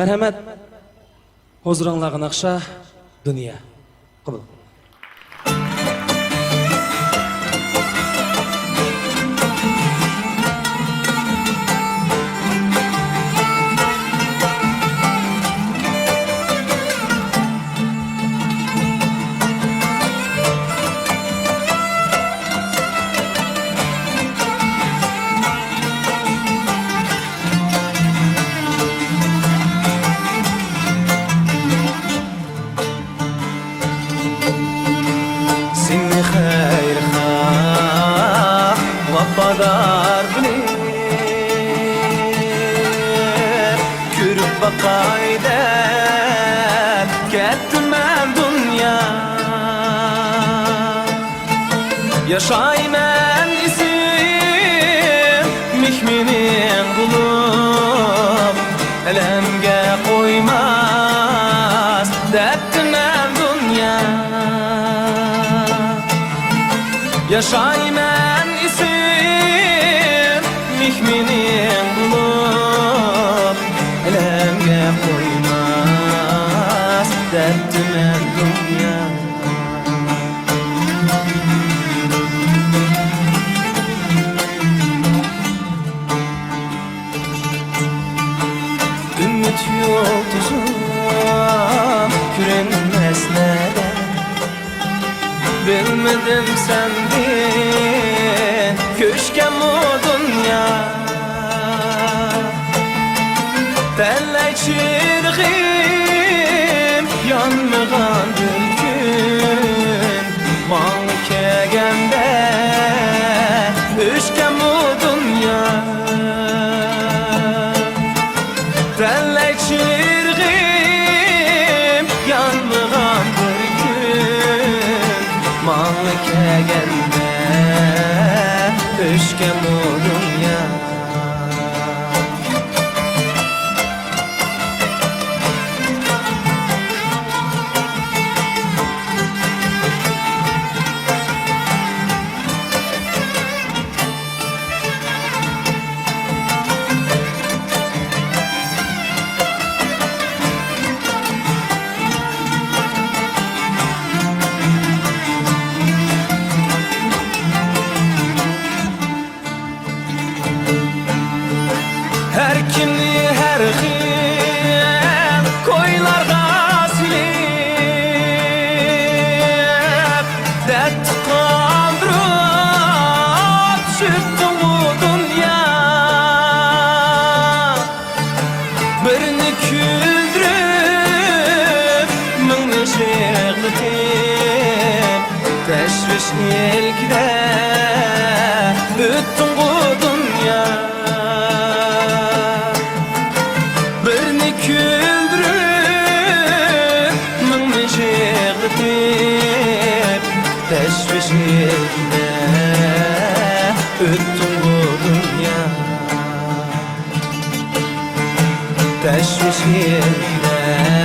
Merhamet, huzurunla akşa dünya. Kabul. Seni hayır ha vafadar bilir Körüp bakayden kettim ben dünya Yaşaymen isim mihminin bulup Elemge koymaz derttim ben dünya Yaşaymen isim mihminin bulup Elemge koymaz dertimen dünya Ümit yoltuzum kürenmez neden Bilmedim sendin köşkem o dünya Tellay çirgim yanmıgan bir gün Malı kegende köşkem o dünya Tellay çirgim yanmıgan bir gün Malı kegende köşkem o dünya Her kimni her kim koylarga silip Dert kandırıp çıktın bu dünya Birini küldürüp mını şeğletim Teşviş ilgide öttün bu dünya Birini küldürüp mını şeğletip Teşviş ilgide öttün bu dünya Teşviş ilgide